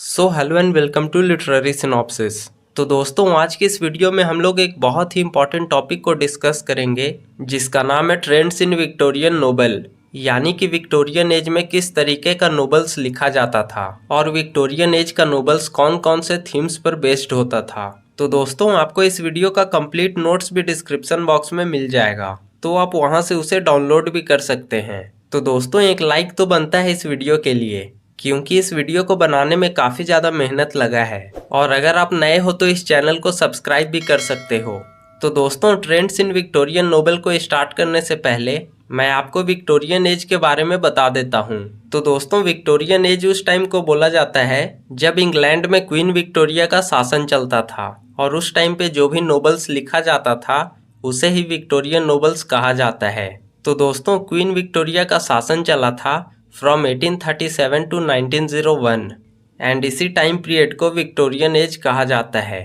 Hello and welcome to literary synopsis. तो दोस्तों, आज की इस वीडियो में हम लोग एक बहुत ही इम्पॉर्टेंट टॉपिक को डिस्कस करेंगे जिसका नाम है ट्रेंड्स इन विक्टोरियन नोबल, यानी कि विक्टोरियन एज में किस तरीके का नोबल्स लिखा जाता था और विक्टोरियन एज का नोबल्स कौन कौन से थीम्स पर बेस्ड होता था। तो दोस्तों, आपको इस वीडियो का कंप्लीट नोट्स भी डिस्क्रिप्शन बॉक्स में मिल जाएगा, तो आप वहां से उसे डाउनलोड भी कर सकते हैं। तो दोस्तों, एक लाइक तो बनता है इस वीडियो के लिए, क्योंकि इस वीडियो को बनाने में काफ़ी ज़्यादा मेहनत लगा है। और अगर आप नए हो तो इस चैनल को सब्सक्राइब भी कर सकते हो। तो दोस्तों, ट्रेंड्स इन विक्टोरियन नोबल को स्टार्ट करने से पहले मैं आपको विक्टोरियन एज के बारे में बता देता हूँ। तो दोस्तों, विक्टोरियन एज उस टाइम को बोला जाता है जब इंग्लैंड में क्वीन विक्टोरिया का शासन चलता था, और उस टाइम पे जो भी नोबल्स लिखा जाता था उसे ही विक्टोरियन नोबल्स कहा जाता है। तो दोस्तों, क्वीन विक्टोरिया का शासन चला था फ्रॉम 1837 टू 1901 एंड इसी टाइम पीरियड को विक्टोरियन एज कहा जाता है।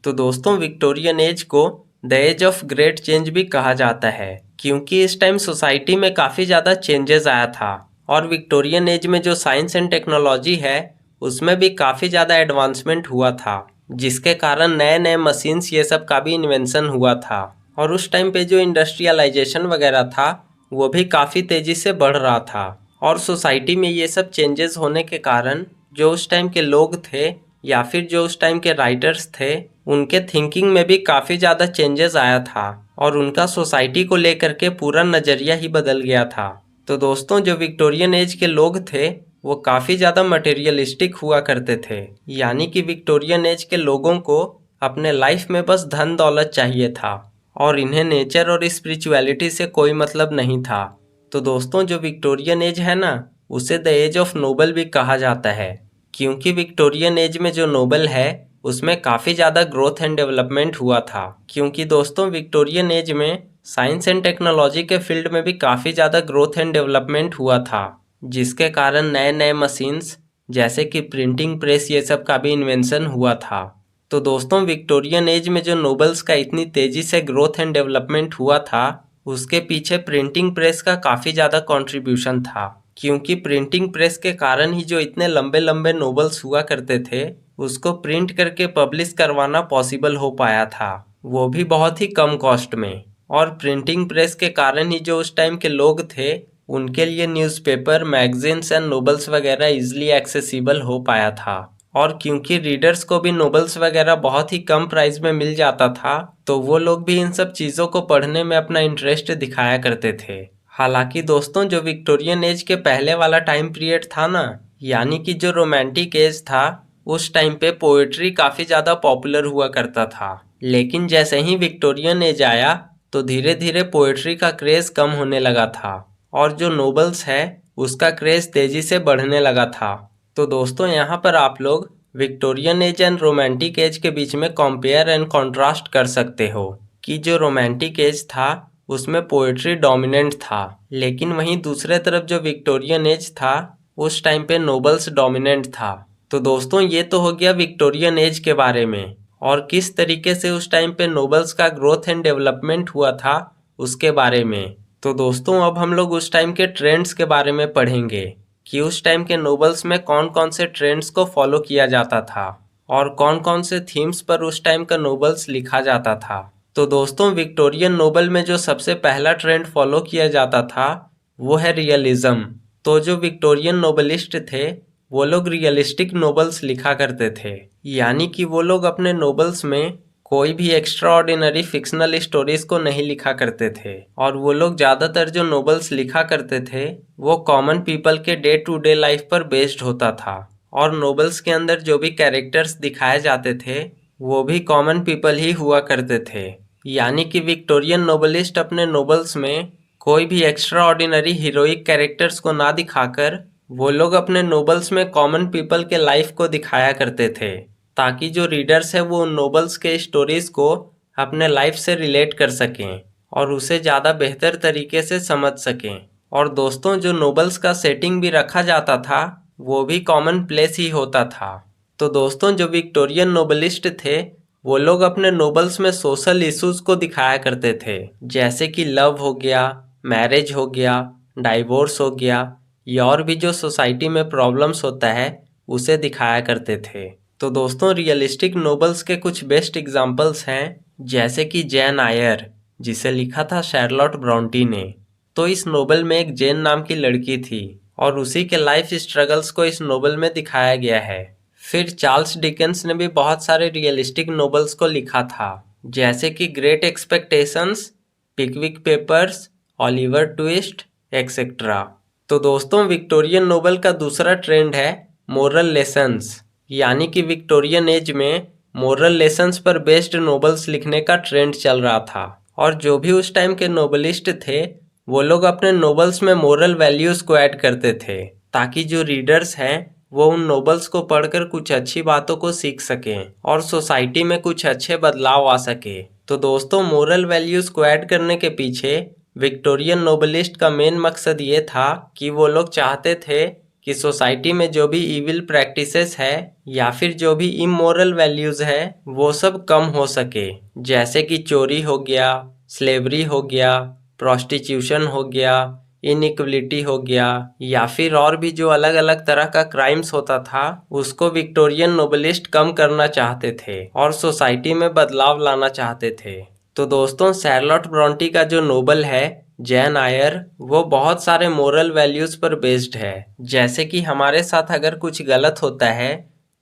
तो दोस्तों, विक्टोरियन एज को the age of great change भी कहा जाता है, क्योंकि इस टाइम सोसाइटी में काफ़ी ज़्यादा चेंजेस आया था और विक्टोरियन एज में जो साइंस एंड टेक्नोलॉजी है उसमें भी काफ़ी ज़्यादा एडवांसमेंट हुआ था, जिसके कारण नए नए मशीन्स ये सब का भी इन्वेंशन हुआ था। और उस टाइम पे जो इंडस्ट्रियलाइजेशन वगैरह था वो भी काफ़ी तेज़ी से बढ़ रहा था। और सोसाइटी में ये सब चेंजेस होने के कारण जो उस टाइम के लोग थे या फिर जो उस टाइम के राइटर्स थे, उनके थिंकिंग में भी काफ़ी ज़्यादा चेंजेस आया था और उनका सोसाइटी को लेकर के पूरा नज़रिया ही बदल गया था। तो दोस्तों, जो विक्टोरियन एज के लोग थे वो काफ़ी ज़्यादा मटेरियलिस्टिक हुआ करते थे, यानी कि विक्टोरियन एज के लोगों को अपने लाइफ में बस धन दौलत चाहिए था और इन्हें नेचर और स्पिरिचुअलिटी से कोई मतलब नहीं था। तो दोस्तों, जो विक्टोरियन एज है ना, उसे द एज ऑफ नोबल भी कहा जाता है, क्योंकि विक्टोरियन एज में जो नोबल है उसमें काफ़ी ज़्यादा ग्रोथ एंड डेवलपमेंट हुआ था। क्योंकि दोस्तों, विक्टोरियन एज में साइंस एंड टेक्नोलॉजी के फील्ड में भी काफ़ी ज़्यादा ग्रोथ एंड डेवलपमेंट हुआ था, जिसके कारण नए नए मशीन्स जैसे कि प्रिंटिंग प्रेस ये सब का भी इन्वेंशन हुआ था। तो दोस्तों, विक्टोरियन एज में जो नोबल्स का इतनी तेज़ी से ग्रोथ एंड डेवलपमेंट हुआ था उसके पीछे प्रिंटिंग प्रेस का काफ़ी ज़्यादा कंट्रीब्यूशन था, क्योंकि प्रिंटिंग प्रेस के कारण ही जो इतने लंबे लंबे नोवेल्स हुआ करते थे उसको प्रिंट करके पब्लिश करवाना पॉसिबल हो पाया था, वो भी बहुत ही कम कॉस्ट में। और प्रिंटिंग प्रेस के कारण ही जो उस टाइम के लोग थे उनके लिए न्यूज़पेपर, मैगजीन्स एंड नोवेल्स वगैरह इजीली एक्सेसिबल हो पाया था। और क्योंकि रीडर्स को भी नोवेल्स वगैरह बहुत ही कम प्राइस में मिल जाता था, तो वो लोग भी इन सब चीज़ों को पढ़ने में अपना इंटरेस्ट दिखाया करते थे। हालांकि दोस्तों, जो विक्टोरियन एज के पहले वाला टाइम पीरियड था ना, यानी कि जो रोमांटिक एज था, उस टाइम पे पोएट्री काफ़ी ज़्यादा पॉपुलर हुआ करता था। लेकिन जैसे ही विक्टोरियन एज आया तो धीरे धीरे पोएट्री का क्रेज़ कम होने लगा था और जो नोवेल्स है उसका क्रेज़ तेज़ी से बढ़ने लगा था। तो दोस्तों, यहाँ पर आप लोग Victorian age and romantic as के बीच में कंपेयर एंड कंट्रास्ट कर सकते हो कि जो रोमांटिक एज था उसमें पोएट्री डोमिनेंट था, लेकिन वहीं दूसरे तरफ जो विक्टोरियन एज था उस टाइम पे नोवेल्स डोमिनेंट था। तो दोस्तों, ये तो हो गया विक्टोरियन एज के बारे में और किस तरीके से उस टाइम पे नोवेल्स का ग्रोथ एंड डेवलपमेंट हुआ था उसके बारे में। तो दोस्तों, अब हम लोग उस टाइम के ट्रेंड्स के बारे में पढ़ेंगे कि उस टाइम के नोवेल्स में कौन कौन से ट्रेंड्स को फॉलो किया जाता था और कौन कौन से थीम्स पर उस टाइम का नोवेल्स लिखा जाता था। तो दोस्तों, विक्टोरियन नोवेल में जो सबसे पहला ट्रेंड फॉलो किया जाता था वो है रियलिज्म। तो जो विक्टोरियन नोवेलिस्ट थे वो लोग रियलिस्टिक नोवेल्स लिखा करते थे, यानी कि वो लोग अपने नोवेल्स में कोई भी एक्स्ट्रा ऑर्डिनरी फिक्शनल स्टोरीज को नहीं लिखा करते थे और वो लोग ज़्यादातर जो नोवेल्स लिखा करते थे वो कॉमन पीपल के डे टू डे लाइफ पर बेस्ड होता था। और नोवेल्स के अंदर जो भी कैरेक्टर्स दिखाए जाते थे वो भी कॉमन पीपल ही हुआ करते थे, यानी कि विक्टोरियन नोवेलिस्ट अपने नोवेल्स में कोई भी एक्स्ट्रा ऑर्डिनरी हीरोइक कैरेक्टर्स को ना दिखाकर वो लोग अपने नोवेल्स में कॉमन पीपल के लाइफ को दिखाया करते थे, ताकि जो रीडर्स है वो उन नोवेल्स के स्टोरीज को अपने लाइफ से रिलेट कर सकें और उसे ज़्यादा बेहतर तरीके से समझ सकें। और दोस्तों, जो नोवेल्स का सेटिंग भी रखा जाता था वो भी कॉमन प्लेस ही होता था। तो दोस्तों, जो विक्टोरियन नोवेलिस्ट थे वो लोग अपने नोवेल्स में सोशल इश्यूज को दिखाया करते थे, जैसे कि लव हो गया, मैरिज हो गया, डाइवोर्स हो गया या और भी जो सोसाइटी में प्रॉब्लम्स होता है उसे दिखाया करते थे। तो दोस्तों रियलिस्टिक नोबल्स के कुछ बेस्ट एग्जाम्पल्स हैं, जैसे कि जैन आयर, जिसे लिखा था शार्लोट ब्रोंटी ने। तो इस नोवेल में एक जेन नाम की लड़की थी और उसी के लाइफ स्ट्रगल्स को इस नोवेल में दिखाया गया है। फिर चार्ल्स डिकेंस ने भी बहुत सारे रियलिस्टिक नोवेल्स को लिखा था, जैसे कि Great Expectations, Pickwick Papers, Oliver Twist etcetera. तो दोस्तों विक्टोरियन नोवेल का दूसरा ट्रेंड है मोरल लेसन्स, यानी कि विक्टोरियन एज में मोरल लेसन्स पर बेस्ड नोवेल्स लिखने का ट्रेंड चल रहा था। और जो भी उस टाइम के नोवेलिस्ट थे वो लोग अपने नोवेल्स में मोरल वैल्यूज को ऐड करते थे, ताकि जो रीडर्स हैं वो उन नोवेल्स को पढ़कर कुछ अच्छी बातों को सीख सकें और सोसाइटी में कुछ अच्छे बदलाव आ सके। तो दोस्तों मोरल वैल्यूज को ऐड करने के पीछे विक्टोरियन नोवेलिस्ट का मेन मकसद ये था कि वो लोग चाहते थे कि सोसाइटी में जो भी इविल प्रैक्टिसेस है या फिर जो भी इमोरल वैल्यूज है वो सब कम हो सके, जैसे कि चोरी हो गया, स्लेवरी हो गया, प्रोस्टिट्यूशन हो गया, इनइक्वलिटी हो गया, या फिर और भी जो अलग अलग तरह का क्राइम्स होता था उसको विक्टोरियन नोवेलिस्ट कम करना चाहते थे और सोसाइटी में बदलाव लाना चाहते थे। तो दोस्तों शार्लोट ब्रोंटी का जो नोवेल है जैन आयर, वो बहुत सारे मोरल वैल्यूज पर बेस्ड है, जैसे कि हमारे साथ अगर कुछ गलत होता है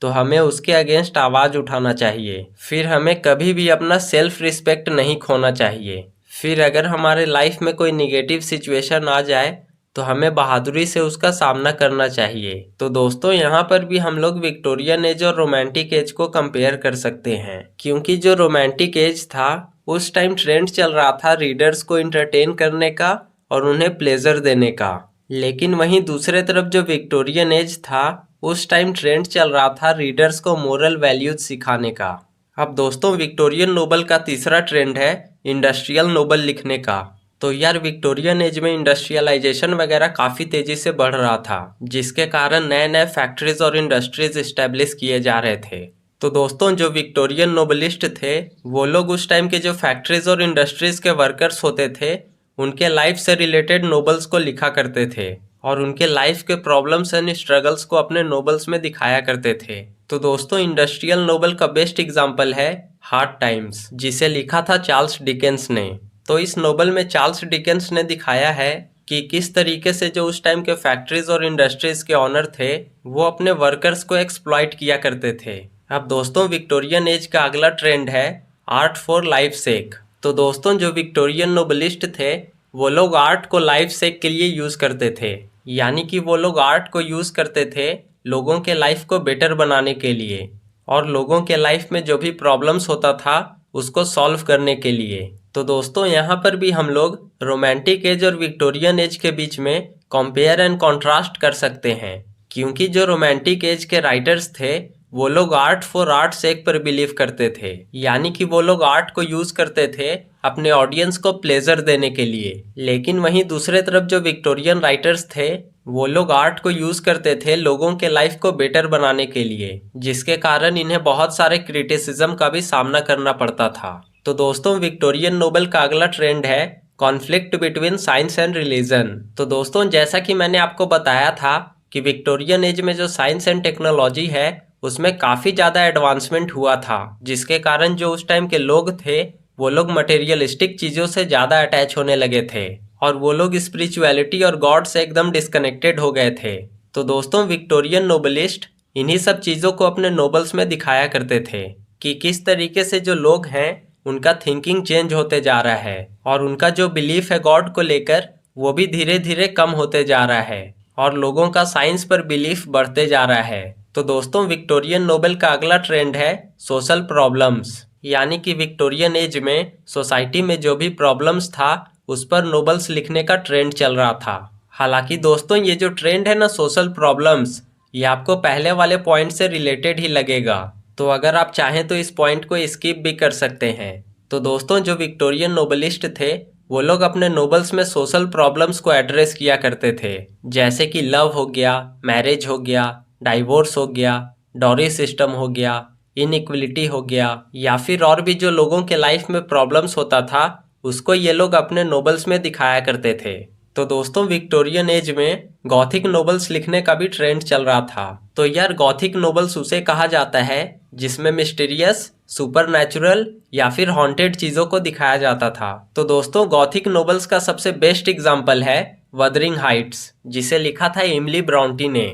तो हमें उसके अगेंस्ट आवाज उठाना चाहिए। फिर हमें कभी भी अपना सेल्फ रिस्पेक्ट नहीं खोना चाहिए। फिर अगर हमारे लाइफ में कोई निगेटिव सिचुएशन आ जाए तो हमें बहादुरी से उसका सामना करना चाहिए। तो दोस्तों यहाँ पर भी हम लोग विक्टोरियन एज और रोमांटिक एज को कंपेयर कर सकते हैं, क्योंकि जो रोमांटिक एज था उस टाइम ट्रेंड चल रहा था रीडर्स को इंटरटेन करने का और उन्हें प्लेजर देने का। लेकिन वहीं दूसरे तरफ जो विक्टोरियन एज था उस टाइम ट्रेंड चल रहा था रीडर्स को मोरल वैल्यूज सिखाने का। अब दोस्तों विक्टोरियन नोवेल का तीसरा ट्रेंड है इंडस्ट्रियल नोवेल लिखने का। तो यार विक्टोरियन एज में इंडस्ट्रियलाइजेशन वगैरह काफ़ी तेज़ी से बढ़ रहा था, जिसके कारण नए नए फैक्ट्रीज और इंडस्ट्रीज इस्टेब्लिश किए जा रहे थे। तो दोस्तों जो विक्टोरियन नोवेलिस्ट थे वो लोग उस टाइम के जो फैक्ट्रीज और इंडस्ट्रीज के वर्कर्स होते थे उनके लाइफ से रिलेटेड नोवेल्स को लिखा करते थे और उनके लाइफ के प्रॉब्लम्स एंड स्ट्रगल्स को अपने नोवेल्स में दिखाया करते थे। तो दोस्तों इंडस्ट्रियल नोवेल का बेस्ट एग्जाम्पल है हार्ड टाइम्स, जिसे लिखा था चार्ल्स डिकेंस ने। तो इस नोवेल में चार्ल्स डिकेंस ने दिखाया है कि किस तरीके से जो उस टाइम के फैक्ट्रीज और इंडस्ट्रीज के ऑनर थे वो अपने वर्कर्स को एक्सप्लॉइट किया करते थे। अब दोस्तों विक्टोरियन एज का अगला ट्रेंड है आर्ट फॉर लाइफ सेक। तो दोस्तों जो विक्टोरियन नोवेलिस्ट थे वो लोग आर्ट को लाइफ सेक के लिए यूज करते थे, यानी कि वो लोग आर्ट को यूज करते थे लोगों के लाइफ को बेटर बनाने के लिए और लोगों के लाइफ में जो भी प्रॉब्लम्स होता था उसको सॉल्व करने के लिए। तो दोस्तों यहाँ पर भी हम लोग रोमांटिक एज और विक्टोरियन एज के बीच में कंपेयर एंड कंट्रास्ट कर सकते हैं, क्योंकि जो रोमांटिक एज के राइटर्स थे वो लोग आर्ट फॉर आर्ट सेक पर बिलीव करते थे, यानी कि वो लोग आर्ट को यूज करते थे अपने ऑडियंस को प्लेजर देने के लिए। लेकिन वहीं दूसरे तरफ जो विक्टोरियन राइटर्स थे वो लोग आर्ट को यूज करते थे लोगों के लाइफ को बेटर बनाने के लिए, जिसके कारण इन्हें बहुत सारे क्रिटिसिज्म का भी सामना करना पड़ता था। तो दोस्तों विक्टोरियन नोवेल का अगला ट्रेंड है conflict between science and religion. तो दोस्तों जैसा कि मैंने आपको बताया था कि विक्टोरियन एज में जो साइंस एंड टेक्नोलॉजी है उसमें काफ़ी ज़्यादा एडवांसमेंट हुआ था, जिसके कारण जो उस टाइम के लोग थे वो लोग मटेरियलिस्टिक चीज़ों से ज़्यादा अटैच होने लगे थे और वो लोग स्पिरिचुअलिटी और गॉड से एकदम डिस्कनेक्टेड हो गए थे। तो दोस्तों विक्टोरियन नोवेलिस्ट इन्हीं सब चीज़ों को अपने नोवेल्स में दिखाया करते थे कि किस तरीके से जो लोग हैं उनका थिंकिंग चेंज होते जा रहा है और उनका जो बिलीफ है गॉड को लेकर वो भी धीरे धीरे कम होते जा रहा है और लोगों का साइंस पर बिलीफ बढ़ते जा रहा है। तो दोस्तों विक्टोरियन नोवेल का अगला ट्रेंड है सोशल प्रॉब्लम्स, यानी कि विक्टोरियन एज में सोसाइटी में जो भी प्रॉब्लम्स था उस पर नोवेल्स लिखने का ट्रेंड चल रहा था। हालांकि दोस्तों ये जो ट्रेंड है ना सोशल प्रॉब्लम्स, ये आपको पहले वाले पॉइंट से रिलेटेड ही लगेगा, तो अगर आप चाहें तो इस पॉइंट को स्किप भी कर सकते हैं। तो दोस्तों जो विक्टोरियन नोवेलिस्ट थे वो लोग अपने नोवेल्स में सोशल प्रॉब्लम्स को एड्रेस किया करते थे, जैसे कि लव हो गया, मैरिज हो गया, डाइवोर्स हो गया, डॉरी सिस्टम हो गया, इनइक्वलिटी हो गया, या फिर और भी जो लोगों के लाइफ में प्रॉब्लम्स होता था उसको ये लोग अपने नोवेल्स में दिखाया करते थे। तो दोस्तों विक्टोरियन एज में गॉथिक नोवेल्स लिखने का भी ट्रेंड चल रहा था। तो यार गॉथिक नोवेल्स उसे कहा जाता है जिसमें मिस्टीरियस, सुपरनैचुरल या फिर हॉन्टेड चीजों को दिखाया जाता था। तो दोस्तों गॉथिक नोवेल्स का सबसे बेस्ट एग्जाम्पल है वदरिंग हाइट्स, जिसे लिखा था एमिली ब्रॉन्टी ने।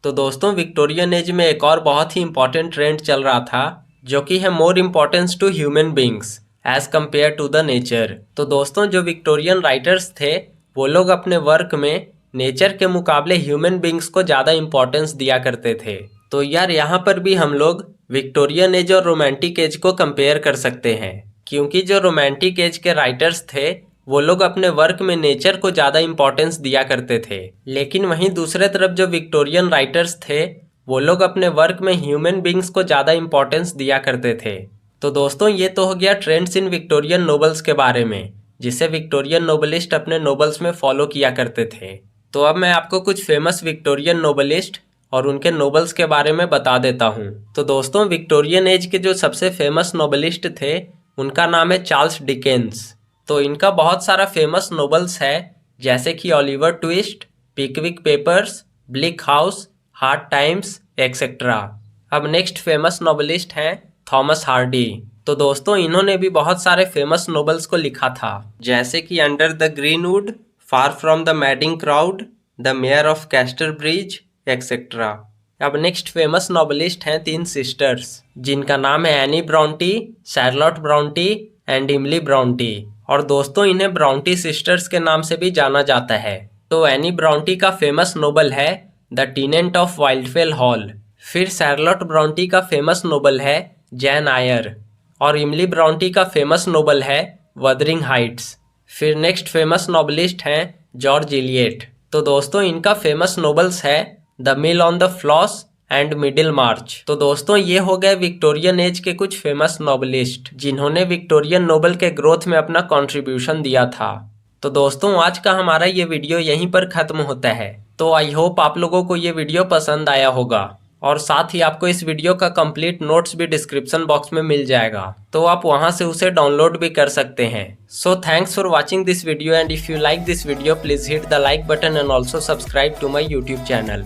तो दोस्तों विक्टोरियन एज में एक और बहुत ही इंपॉर्टेंट ट्रेंड चल रहा था जो कि है more importance to human beings as compare to the nature. तो दोस्तों जो विक्टोरियन राइटर्स थे वो लोग अपने वर्क में नेचर के मुकाबले ह्यूमन बींग्स को ज़्यादा इम्पोर्टेंस दिया करते थे। तो यार यहाँ पर भी हम लोग विक्टोरियन एज और रोमांटिक एज को कंपेयर कर सकते हैं, क्योंकि जो रोमांटिक एज के राइटर्स थे वो लोग अपने वर्क में नेचर को ज़्यादा इम्पोर्टेंस दिया करते थे, लेकिन वहीं दूसरे तरफ जो विक्टोरियन राइटर्स थे वो लोग अपने वर्क में ह्यूमन बींग्स को ज़्यादा इम्पोर्टेंस दिया करते थे। तो दोस्तों ये तो हो गया ट्रेंड्स इन विक्टोरियन नोवेल्स के बारे में, जिसे विक्टोरियन नोवेलिस्ट अपने नोवेल्स में फॉलो किया करते थे। तो अब मैं आपको कुछ फेमस विक्टोरियन नोवेलिस्ट और उनके नोवेल्स के बारे में बता देता हूँ। तो दोस्तों विक्टोरियन एज के जो सबसे फेमस नोवेलिस्ट थे उनका नाम है चार्ल्स डिकेंस। तो इनका बहुत सारा फेमस नोवेल्स है, जैसे कि Oliver Twist, Pickwick Papers, Bleak House, Hard Times etcetera. अब नेक्स्ट फेमस नोवेलिस्ट हैं थॉमस हार्डी। तो दोस्तों इन्होंने भी बहुत सारे फेमस नोवेल्स को लिखा था, जैसे कि Under the Greenwood, Far from the Madding Crowd, The Mayor of Casterbridge etcetera. अब नेक्स्ट फेमस नोवेलिस्ट हैं तीन सिस्टर्स, जिनका नाम है Anne Bronte, Charlotte Bronte and Emily Bronte. और दोस्तों इन्हें ब्रॉन्टी सिस्टर्स के नाम से भी जाना जाता है। तो एनी ब्रॉन्टी का फेमस नोवेल है The Tenant of Wildfell Hall. फिर शार्लोट ब्रॉन्टी का फेमस नोवेल है जैन आयर। और एमिली ब्रॉन्टी का फेमस नोवेल है वदरिंग हाइट्स। फिर नेक्स्ट फेमस नोवेलिस्ट हैं जॉर्ज इलियट। तो दोस्तों इनका फेमस नोवेल्स है The Mill on the Floss and Middlemarch. तो दोस्तों ये हो गए विक्टोरियन एज के कुछ फेमस नोवेलिस्ट जिन्होंने विक्टोरियन नोवेल के ग्रोथ में अपना कंट्रीब्यूशन दिया था। तो दोस्तों आज का हमारा ये वीडियो यहीं पर खत्म होता है। तो आई होप आप लोगों को ये वीडियो पसंद आया होगा, और साथ ही आपको इस वीडियो का कंप्लीट नोट्स भी डिस्क्रिप्शन बॉक्स में मिल जाएगा, तो आप वहां से उसे डाउनलोड भी कर सकते हैं। So thanks for watching this video, and if you like this video please hit the like button and also subscribe to my YouTube channel.